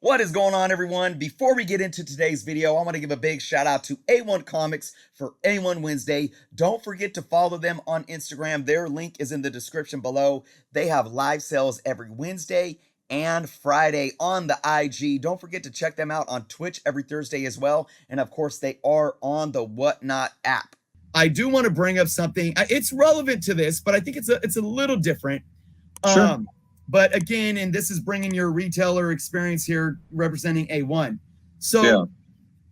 What is going on, everyone? Before we get into today's video, I want to give a big shout out to A1 Comics for A1 Wednesday. Don't forget to follow them on Instagram. Their link is in the description below. They have live sales every Wednesday and Friday on the IG. Don't forget to check them out on Twitch every Thursday as well. And of course, they are on the Whatnot app. I do want to bring up something. It's relevant to this, but I think it's a little different. Sure. But again, and this is bringing your retailer experience here representing A1. So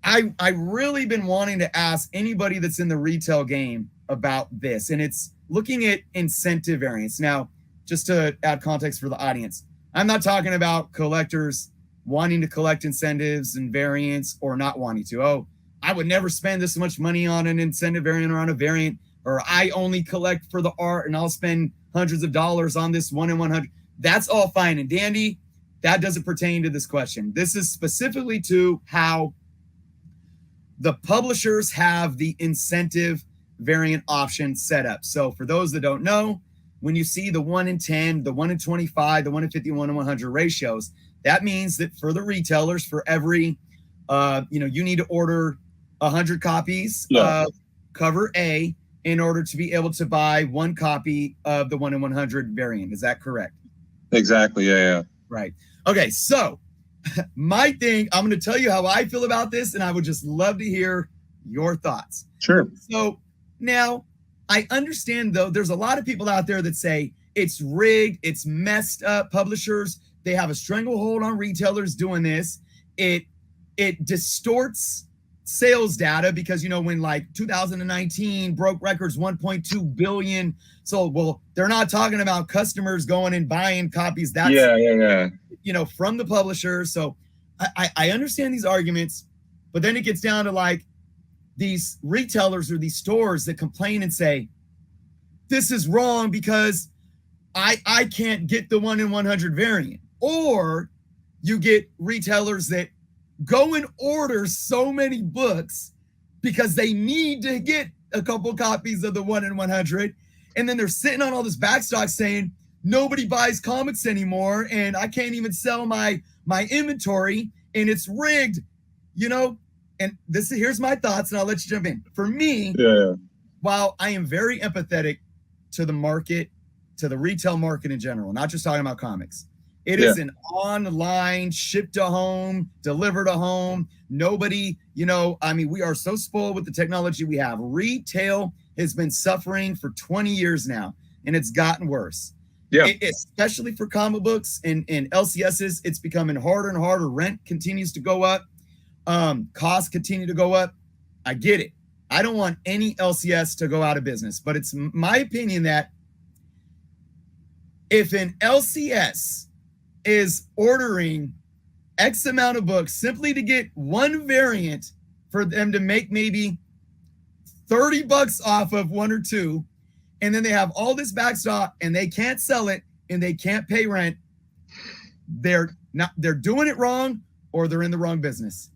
yeah. I really been wanting to ask anybody that's in the retail game about this, and it's looking at incentive variance. Now, just to add context for the audience, I'm not talking about collectors wanting to collect incentives and variants or not wanting to. Oh, I would never spend this much money on an incentive variant or on a variant, or I only collect for the art and I'll spend hundreds of dollars on this 1 in 100. That's all fine and dandy. That doesn't pertain to this question. This is specifically to how the publishers have the incentive variant option set up. So for those that don't know, when you see the 1 in 10, the 1 in 25, the 1 in 50, 1 in 100 ratios, that means that for the retailers, for every, you need to order 100 copies of cover A in order to be able to buy 1 copy of the 1 in 100 variant. Is that correct? Exactly. Yeah. Right. Okay. So my thing, I'm going to tell you how I feel about this, and I would just love to hear your thoughts. Sure. So now I understand, though, there's a lot of people out there that say it's rigged, it's messed up. Publishers, they have a stranglehold on retailers doing this. It distorts sales data because, when like 2019 broke records 1.2 billion. So, well, they're not talking about customers going and buying copies. That's, from the publisher. So I understand these arguments, but then it gets down to like these retailers or these stores that complain and say, this is wrong because I can't get the 1 in 100 variant. Or you get retailers that go and order so many books because they need to get a couple copies of the 1 in 100. And then they're sitting on all this backstock saying, nobody buys comics anymore. And I can't even sell my inventory and it's rigged, and here's my thoughts and I'll let you jump in. For me, while I am very empathetic to the market, to the retail market in general, not just talking about comics, it is an online, ship to home, deliver to home. Nobody, we are so spoiled with the technology we have. Retail has been suffering for 20 years now, and it's gotten worse. Yeah. Especially for comic books and LCSs, it's becoming harder and harder. Rent continues to go up. Costs continue to go up. I get it. I don't want any LCS to go out of business, but it's my opinion that if an LCS is ordering X amount of books simply to get 1 variant for them to make maybe $30 off of 1 or 2, and then they have all this backstock and they can't sell it and they can't pay rent, they're doing it wrong or they're in the wrong business.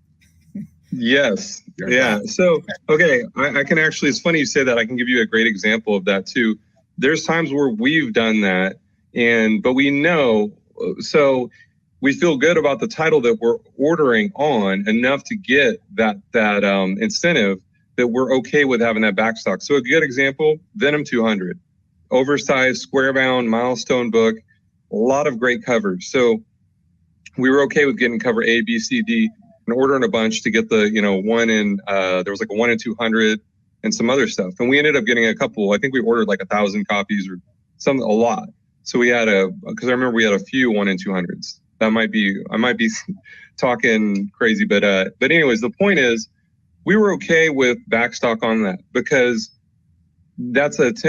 Yes. Yeah. So, okay. I can actually, it's funny you say that. I can give you a great example of that too. There's times where we've done that but we know, so we feel good about the title that we're ordering on enough to get that incentive that we're okay with having that backstock. So a good example, Venom 200, oversized, square bound, milestone book, a lot of great covers. So we were okay with getting cover A, B, C, D, and ordering a bunch to get the, one in, there was like a 1 in 200 and some other stuff. And we ended up getting a couple, I think we ordered like 1,000 copies or a lot. So we had because I remember we had a few 1 in 200s. I might be talking crazy, but anyways, the point is we were okay with backstock on that because that's it's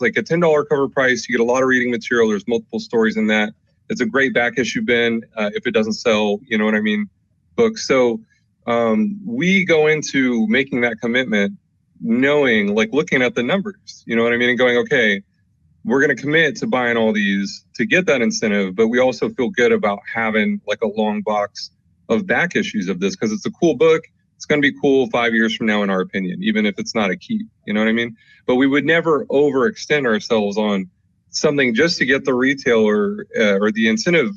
like a $10 cover price. You get a lot of reading material. There's multiple stories in that. It's a great back issue bin if it doesn't sell, books. So we go into making that commitment knowing, like looking at the numbers, and going, okay, we're going to commit to buying all these to get that incentive, but we also feel good about having like a long box of back issues of this because it's a cool book. It's going to be cool 5 years from now, in our opinion, even if it's not a keep, But we would never overextend ourselves on something just to get the retailer or the incentive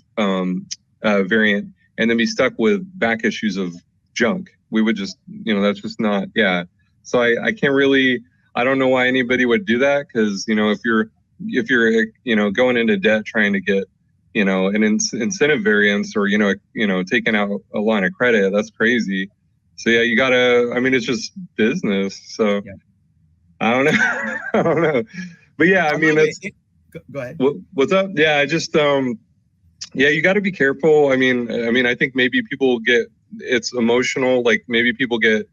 variant and then be stuck with back issues of junk. We would just, that's just not, yeah. So I can't really, I don't know why anybody would do that, because, if you're going into debt trying to get, an incentive variance, or, taking out a line of credit, that's crazy. So yeah, you gotta, it's just business. So yeah. I don't know. I don't know. But yeah, that's, go ahead. What's up? Yeah, I just, yeah, you got to be careful. I think maybe people it's emotional. Like maybe people get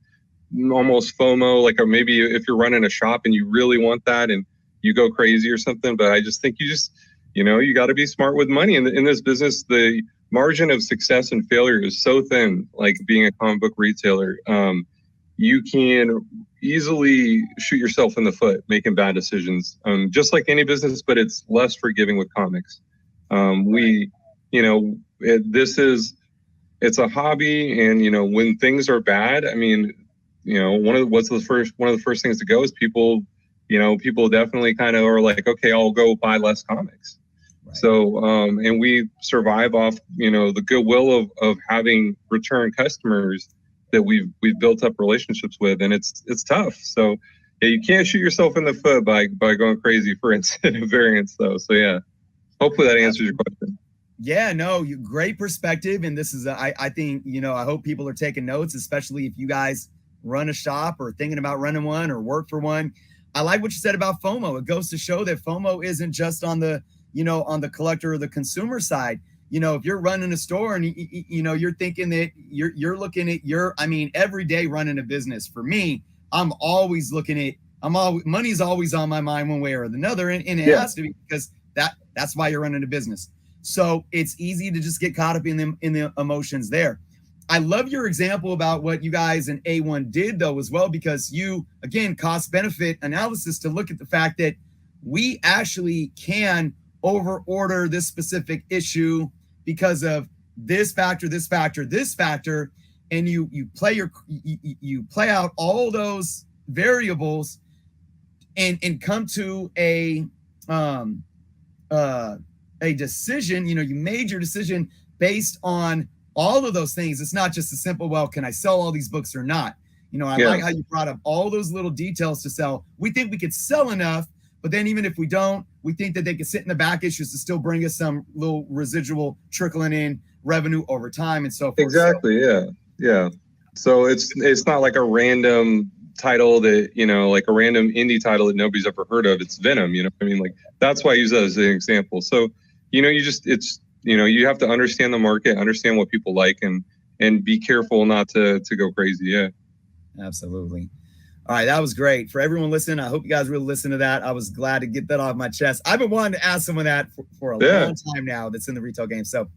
almost FOMO, like, or maybe if you're running a shop and you really want that and you go crazy or something. But I just think you got to be smart with money. In this business, the margin of success and failure is so thin, like being a comic book retailer. You can easily shoot yourself in the foot making bad decisions, just like any business, but it's less forgiving with comics. It's a hobby, and when things are bad, one of the first things to go is people definitely kind of are like, okay, I'll go buy less comics. Right. So, and we survive off, the goodwill of having return customers that we've built up relationships with, and it's tough. So yeah, you can't shoot yourself in the foot by going crazy for incentive variance though. So yeah, hopefully that answers your question. Yeah, no, great perspective. And this is, I think, I hope people are taking notes, especially if you guys run a shop or thinking about running one or work for one. I like what you said about FOMO. It goes to show that FOMO isn't just on the, on the collector or the consumer side. If you're running a store and you're thinking that you're looking at every day running a business. For me, I'm always looking at, money's always on my mind one way or another, and it has to be, because that's why you're running a business. So it's easy to just get caught up in the emotions there. I love your example about what you guys in A1 did though as well, because you, again, cost benefit analysis to look at the fact that we actually can over order this specific issue because of this factor, and you play out all those variables and come to a decision. You made your decision based on all of those things. It's not just a simple, well, can I sell all these books or not? I like how you brought up all those little details to sell. We think we could sell enough, but then even if we don't, we think that they could sit in the back issues to still bring us some little residual trickling in revenue over time and so forth. Exactly. Yeah. So it's not like a random title that, like a random indie title that nobody's ever heard of. It's Venom, like that's why I use that as an example. So, you have to understand the market, understand what people like, and be careful not to go crazy. Yeah. Absolutely. All right, that was great. For everyone listening, I hope you guys really listen to that. I was glad to get that off my chest. I've been wanting to ask someone that for a long time now that's in the retail game. So